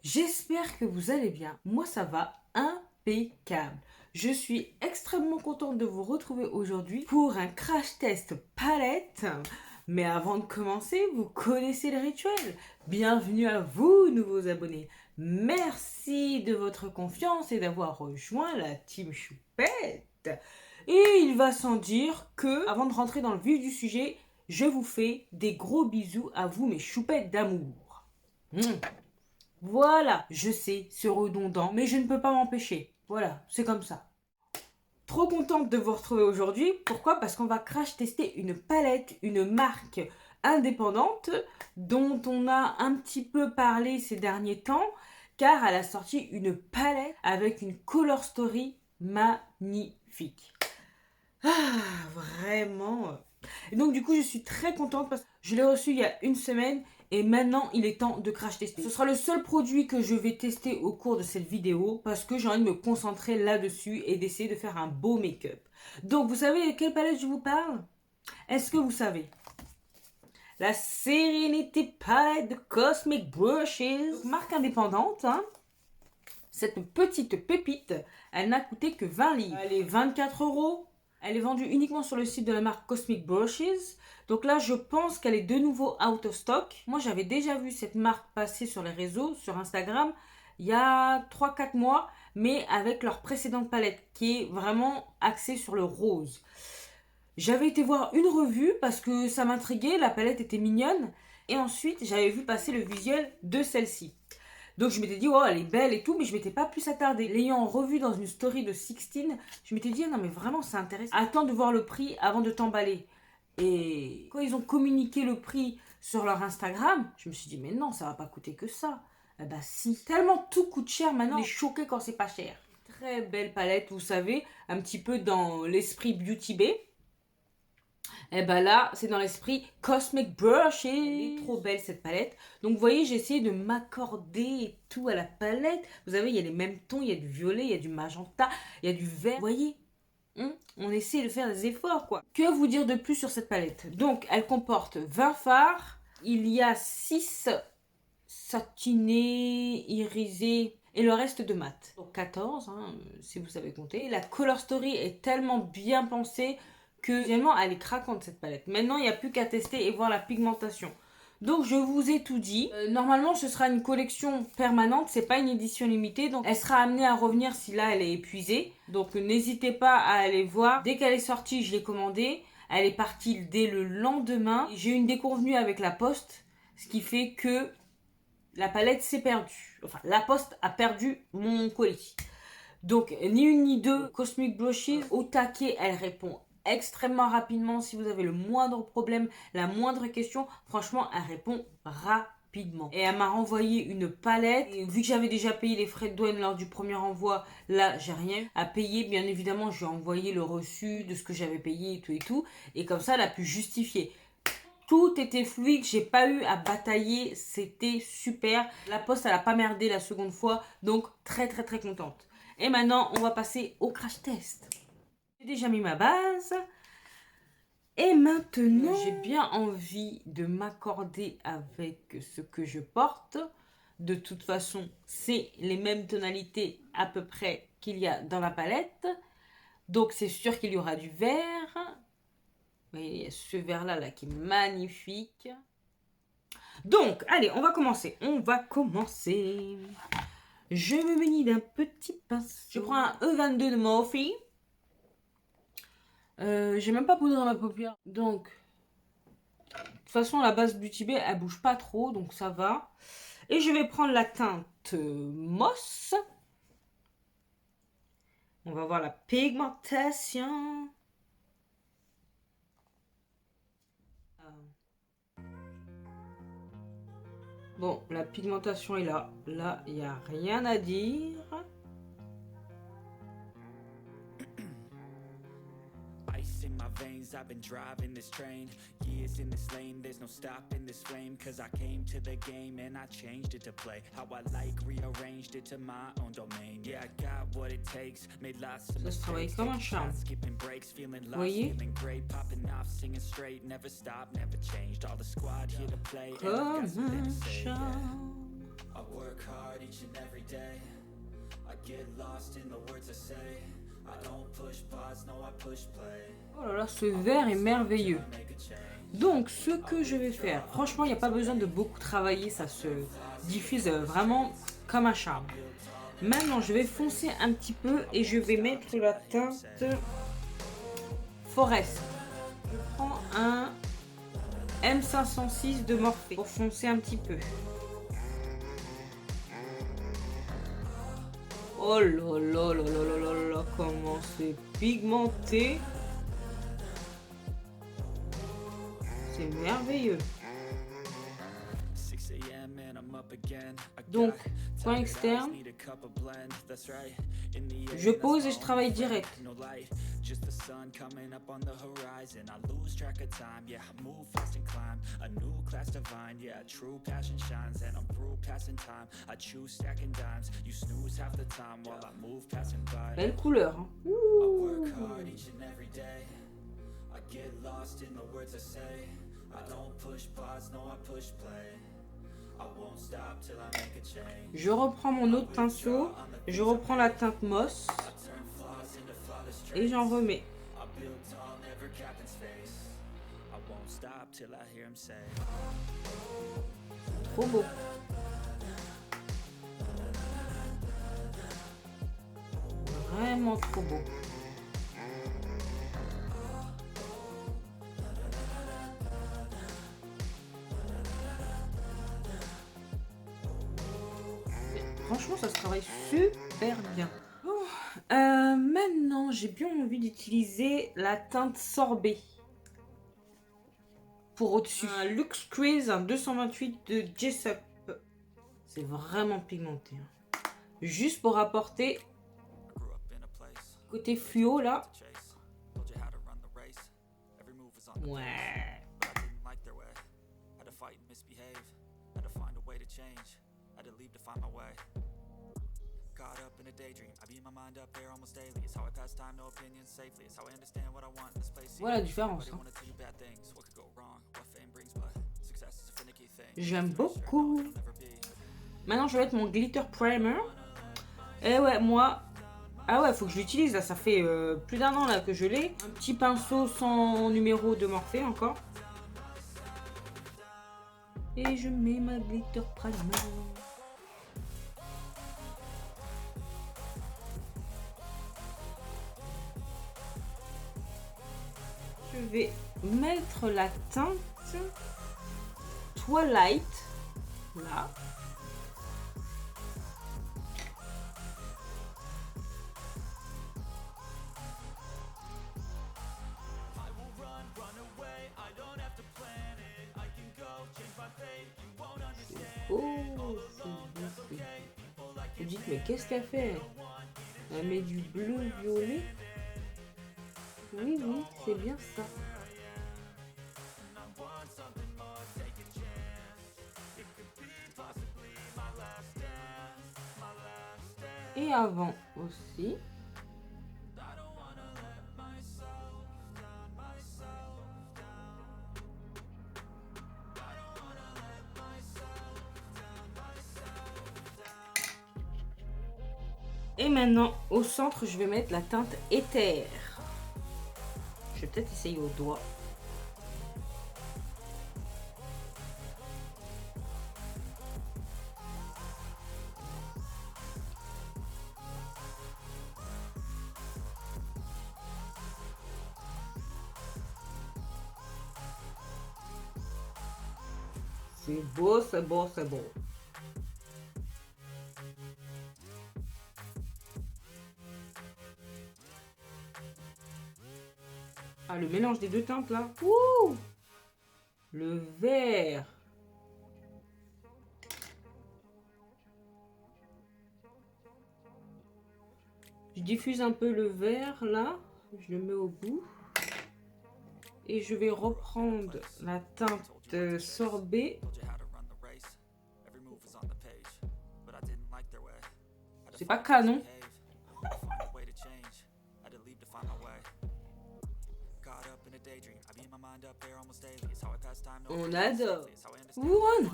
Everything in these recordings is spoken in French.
J'espère que vous allez bien. Moi, ça va impeccable. Je suis extrêmement contente de vous retrouver aujourd'hui pour un crash test palette. Mais avant de commencer, vous connaissez le rituel. Bienvenue à vous, nouveaux abonnés. Merci de votre confiance et d'avoir rejoint la team Choupette. Et il va sans dire que, avant de rentrer dans le vif du sujet, je vous fais des gros bisous à vous, mes choupettes d'amour. Voilà, je sais, c'est redondant, mais je ne peux pas m'empêcher. Voilà, c'est comme ça. Trop contente de vous retrouver aujourd'hui. Pourquoi? Parce qu'on va crash tester une palette, une marque indépendante dont on a un petit peu parlé ces derniers temps, car elle a sorti une palette avec une color story magnifique. Vraiment. Et donc du coup, je suis très contente parce que je l'ai reçu il y a une semaine et maintenant il est temps de crash tester. Ce sera le seul produit que je vais tester au cours de cette vidéo parce que j'ai envie de me concentrer là-dessus et d'essayer de faire un beau make-up. Donc vous savez de quelle palette je vous parle? Est-ce que vous savez? La Serenity Palette de Cosmic Brushes, marque indépendante, hein. Cette petite pépite, elle n'a coûté que 20 livres. Elle est 24 €. Elle est vendue uniquement sur le site de la marque Cosmic Brushes. Donc là, je pense qu'elle est de nouveau out of stock. Moi, j'avais déjà vu cette marque passer sur les réseaux, sur Instagram, il y a 3-4 mois, mais avec leur précédente palette qui est vraiment axée sur le rose. J'avais été voir une revue parce que ça m'intriguait, la palette était mignonne. Et ensuite, j'avais vu passer le visuel de celle-ci. Donc je m'étais dit, oh, elle est belle et tout, mais je m'étais pas plus attardée. L'ayant revue dans une story de Sixteen, je m'étais dit, non mais vraiment c'est intéressant. Attends de voir le prix avant de t'emballer. Et quand ils ont communiqué le prix sur leur Instagram, je me suis dit, mais non, ça va pas coûter que ça. Eh ben si. Tellement tout coûte cher maintenant, on est choqué quand c'est pas cher. Très belle palette, vous savez, un petit peu dans l'esprit Beauty Bay. Et ben là, c'est dans l'esprit Cosmic Brush. Elle est trop belle cette palette. Donc vous voyez, j'ai essayé de m'accorder et tout à la palette. Vous savez, il y a les mêmes tons, il y a du violet, il y a du magenta, il y a du vert. Vous voyez, on essaie de faire des efforts quoi. Que vous dire de plus sur cette palette? Donc elle comporte 20 fards. Il y a 6 satinés, irisés et le reste de mat. Donc 14, si vous savez compter. La color story est tellement bien pensée que finalement elle est craquante cette palette. Maintenant il n'y a plus qu'à tester et voir la pigmentation. Donc je vous ai tout dit. Normalement ce sera une collection permanente, c'est pas une édition limitée. Donc elle sera amenée à revenir si là elle est épuisée. Donc n'hésitez pas à aller voir. Dès qu'elle est sortie, je l'ai commandée. Elle est partie dès le lendemain. J'ai eu une déconvenue avec la poste, ce qui fait que la palette s'est perdue. Enfin, la poste a perdu mon colis. Donc ni une ni deux, Cosmic Brushes, au taquet, elle répond extrêmement rapidement. Si vous avez le moindre problème, la moindre question, franchement, elle répond rapidement. Et elle m'a renvoyé une palette. Et vu que j'avais déjà payé les frais de douane lors du premier envoi, là, j'ai rien à payer. Bien évidemment, je lui ai envoyé le reçu de ce que j'avais payé et tout et tout. Et comme ça, elle a pu justifier. Tout était fluide, j'ai pas eu à batailler, c'était super. La poste, elle a pas merdé la seconde fois, donc très très très contente. Et maintenant, on va passer au crash test. J'ai déjà mis ma base. Et maintenant, j'ai bien envie de m'accorder avec ce que je porte. De toute façon, c'est les mêmes tonalités à peu près qu'il y a dans la palette. Donc c'est sûr qu'il y aura du vert. Il y a ce vert là qui est magnifique. Donc, allez, on va commencer. Je me munis d'un petit pinceau. Je prends un E22 de Morphe. J'ai même pas poudré ma paupière. Donc, de toute façon, la base Beauty Bay, elle bouge pas trop, donc ça va. Et je vais prendre la teinte Moss. On va voir la pigmentation. Bon, la pigmentation est là. Là, il n'y a rien à dire. Ice in my veins, I've been driving this train. Years in this lane, there's no stopping this flame. Cause I came to the game and I changed it to play how I like, rearranged it to my own domain. Yeah, I got what it takes, made lots of mistakes. Skipping breaks, feeling lost, feeling great. Popping off, singing straight, never stopped, never changed. All the squad here to play, and I've got something to say, yeah. I work hard each and every day. I get lost in the words I say. I don't push pause, no I push play. Oh là là, ce verre est merveilleux. Donc, ce que je vais faire, franchement, il n'y a pas besoin de beaucoup travailler, ça se diffuse vraiment comme un charme. Maintenant, je vais foncer un petit peu et je vais mettre la teinte Forest. Je prends un M506 de Morphe pour foncer un petit peu. Oh là là là là là là là, comment c'est pigmenté. C'est merveilleux. Donc, point externe. Je pose et je travaille direct. Belle couleur. Hein. Je reprends mon autre pinceau, je reprends la teinte Moss et j'en remets. Trop beau. Vraiment trop beau. Franchement, ça se travaille super bien. Maintenant, j'ai bien envie d'utiliser la teinte sorbet pour au-dessus. Un Luxe Crease, un 228 de Jessup. C'est vraiment pigmenté. Hein. Juste pour apporter côté fluo là. Ouais. Voilà la différence. Hein. J'aime beaucoup. Maintenant, je vais mettre mon glitter primer. Et ouais, moi... Ah ouais, faut que je l'utilise. Là, ça fait plus d'un an là que je l'ai. Un petit pinceau sans numéro de Morphe encore. Et je mets ma glitter primer. Je vais mettre la teinte Twilight là. Oh, c'est bien. Vous dites, mais qu'est-ce qu'elle fait? Elle met du bleu violet. Oui, oui, c'est bien ça. Et avant aussi. Et maintenant, au centre, je vais mettre la teinte Éther. Je vais peut-être essayer au doigt. C'est beau, c'est beau, c'est beau. Ah, le mélange des deux teintes là. Ouh! Le vert. Je diffuse un peu le vert là. Je le mets au bout. Et je vais reprendre la teinte sorbet. C'est pas canon. On adore. Voilà.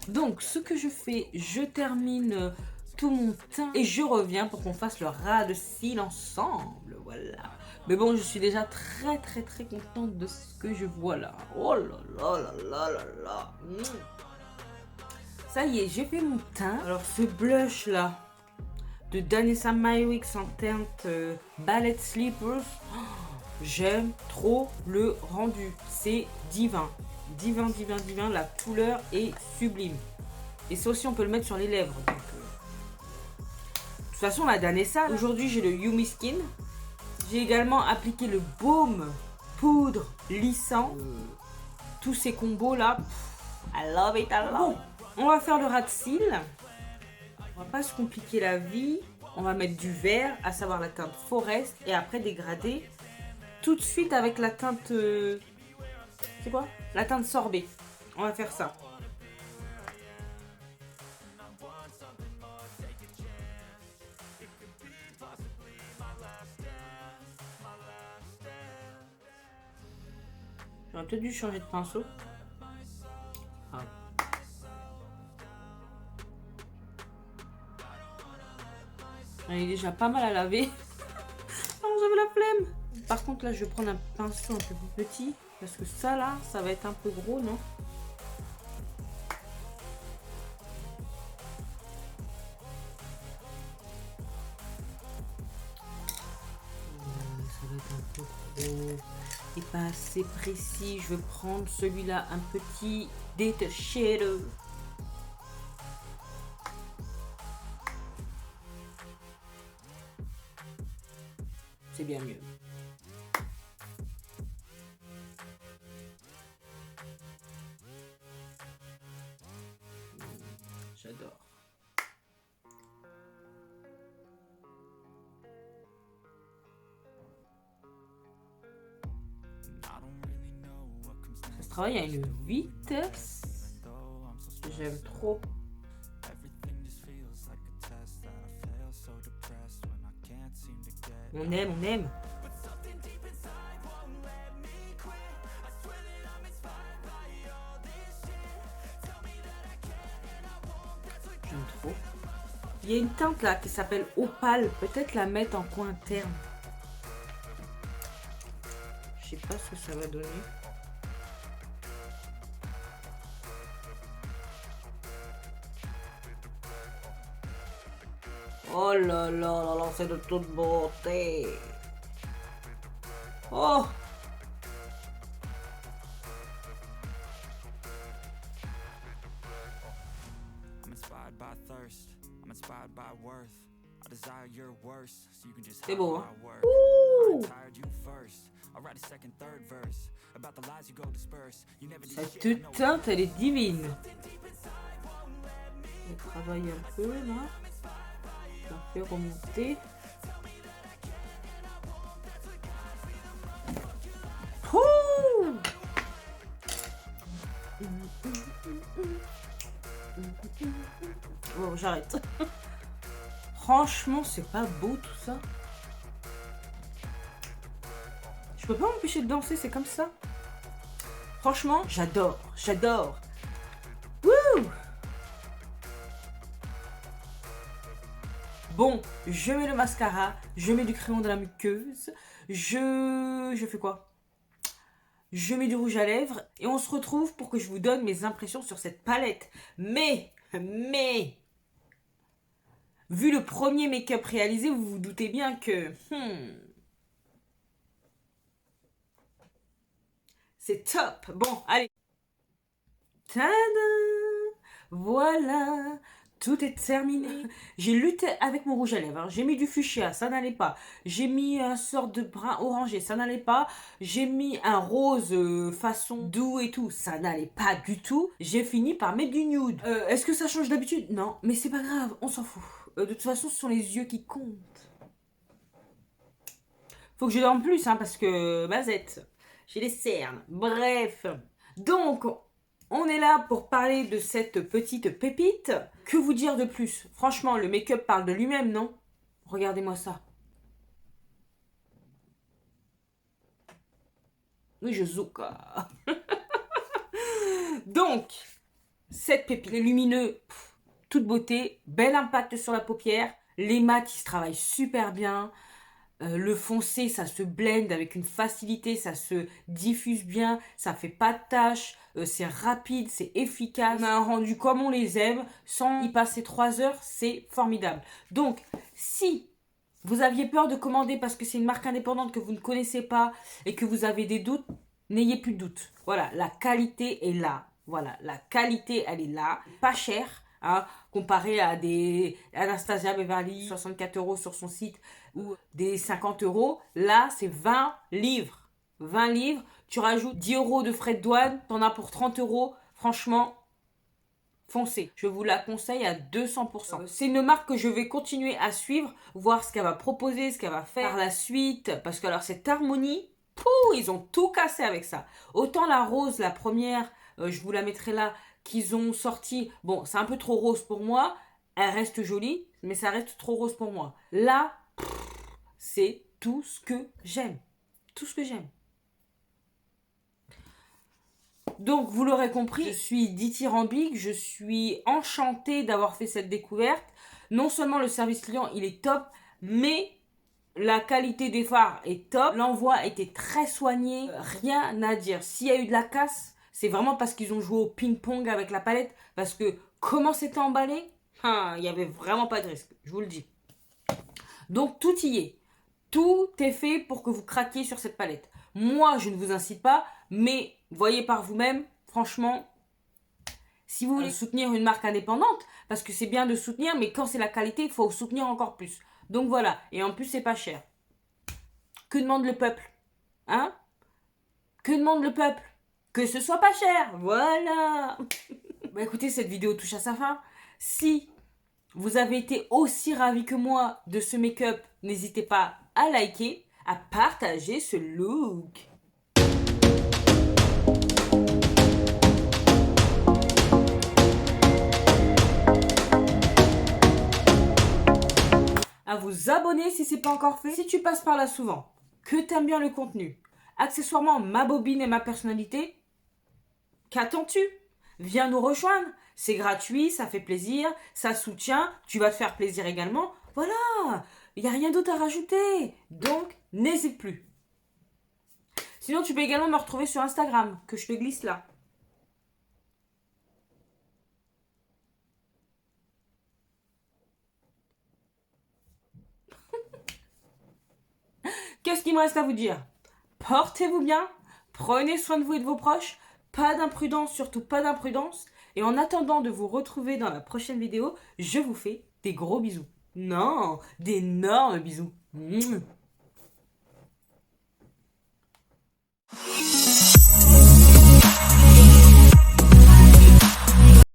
Donc, ce que je fais, je termine tout mon teint et je reviens pour qu'on fasse le ras de cils ensemble. Voilà. Mais bon, je suis déjà très contente de ce que je vois là. Oh là là là là là là. Ça y est, j'ai fait mon teint. Alors, ce blush là de Danessa Myricks en teinte Ballet Slippers. J'aime trop le rendu. C'est divin. Divin. La couleur est sublime. Et ça aussi, on peut le mettre sur les lèvres. Donc, de toute façon, la Danessa, aujourd'hui, j'ai le Yumi Skin. J'ai également appliqué le baume poudre lissant. Tous ces combos là. I love it, I love. Bon, on va faire le ras de cils. On va pas se compliquer la vie. On va mettre du vert, à savoir la teinte Forest. Et après dégrader tout de suite avec la teinte... c'est quoi? La teinte sorbet. On va faire ça. J'aurais peut-être dû changer de pinceau. Ah. Il est déjà pas mal à laver. Oh, j'avais la flemme. Par contre, là, je vais prendre un pinceau un peu plus petit. Parce que ça, là, ça va être un peu gros, non? Ça va être un peu gros. Et pas assez précis. Je vais prendre celui-là, un petit Data Shadow. C'est bien mieux. J'adore. Ce travail a une vitesse. J'aime trop. On aime, on aime. J'aime trop. Il y a une teinte là qui s'appelle Opale. Peut-être la mettre en coin interne. Je sais pas ce que ça va donner. Oh là là là là, c'est de toute beauté. Oh! C'est beau, hein? Ouh! Cette teinte, elle est divine. On travaille un peu là. On fait remonter. Ouh! Bon, j'arrête. Franchement, c'est pas beau tout ça. Je peux pas m'empêcher de danser, c'est comme ça. Franchement, j'adore, j'adore. Wouh! Bon, je mets le mascara, je mets du crayon de la muqueuse, je fais quoi? Je mets du rouge à lèvres et on se retrouve pour que je vous donne mes impressions sur cette palette. Mais, vu le premier make-up réalisé, vous vous doutez bien que... c'est top. Bon, allez. Tada! Voilà. Tout est terminé. J'ai lutté avec mon rouge à lèvres. J'ai mis du fuchsia, ça n'allait pas. J'ai mis un sort de brun orangé, ça n'allait pas. J'ai mis un rose façon doux et tout, ça n'allait pas du tout. J'ai fini par mettre du nude. Est-ce que ça change d'habitude? Non, mais c'est pas grave, on s'en fout. De toute façon, ce sont les yeux qui comptent. Faut que je dorme plus, hein, parce que Mazette, j'ai les cernes. Bref. Donc... on est là pour parler de cette petite pépite. Que vous dire de plus? Franchement, le make-up parle de lui-même, non? Regardez-moi ça. Oui, je zouk. Donc, cette pépite, les lumineux, toute beauté, bel impact sur la paupière. Les mats qui se travaillent super bien. Le foncé, ça se blende avec une facilité, ça se diffuse bien, ça fait pas de taches, c'est rapide, c'est efficace. On a un rendu comme on les aime, sans y passer 3 heures, c'est formidable. Donc, si vous aviez peur de commander parce que c'est une marque indépendante que vous ne connaissez pas et que vous avez des doutes, n'ayez plus de doutes. Voilà, la qualité est là. Voilà, la qualité, elle est là. Pas cher, hein, comparé à des Anastasia Beverly, 64 € sur son site, ou des 50 €. Là, c'est 20 livres. 20 livres, tu rajoutes 10 € de frais de douane, t'en as pour 30 €. Franchement, foncez. Je vous la conseille à 200%. C'est une marque que je vais continuer à suivre, voir ce qu'elle va proposer, ce qu'elle va faire par la suite. Parce que alors cette harmonie, ils ont tout cassé avec ça. Autant la rose, la première, je vous la mettrai là, qu'ils ont sorti. Bon, c'est un peu trop rose pour moi. Elle reste jolie, mais ça reste trop rose pour moi. Là, c'est tout ce que j'aime. Tout ce que j'aime. Donc, vous l'aurez compris, je suis dithyrambique, je suis enchantée d'avoir fait cette découverte. Non seulement le service client, il est top, mais la qualité des fards est top. L'envoi était très soigné, rien à dire. S'il y a eu de la casse, c'est vraiment parce qu'ils ont joué au ping-pong avec la palette. Parce que comment c'était emballé, il n'y avait vraiment pas de risque, je vous le dis. Donc, tout y est. Tout est fait pour que vous craquiez sur cette palette. Moi, je ne vous incite pas, mais voyez par vous-même, franchement, si vous voulez soutenir une marque indépendante, parce que c'est bien de soutenir, mais quand c'est la qualité, il faut soutenir encore plus. Donc voilà, et en plus, c'est pas cher. Que demande le peuple? Hein? Que demande le peuple? Que ce soit pas cher, voilà. Bah écoutez, cette vidéo touche à sa fin. Si vous avez été aussi ravis que moi de ce make-up, n'hésitez pas à liker, à partager ce look. À vous abonner si c'est pas encore fait. Si tu passes par là souvent, que t'aimes bien le contenu, accessoirement ma bobine et ma personnalité, qu'attends-tu? Viens nous rejoindre. C'est gratuit, ça fait plaisir, ça soutient, tu vas te faire plaisir également. Voilà, il n'y a rien d'autre à rajouter. Donc, n'hésite plus. Sinon, tu peux également me retrouver sur Instagram, que je te glisse là. Qu'est-ce qu'il me reste à vous dire? Portez-vous bien, prenez soin de vous et de vos proches, pas d'imprudence, surtout pas d'imprudence. Et en attendant de vous retrouver dans la prochaine vidéo, je vous fais des gros bisous. Non, d'énormes bisous. Mouah.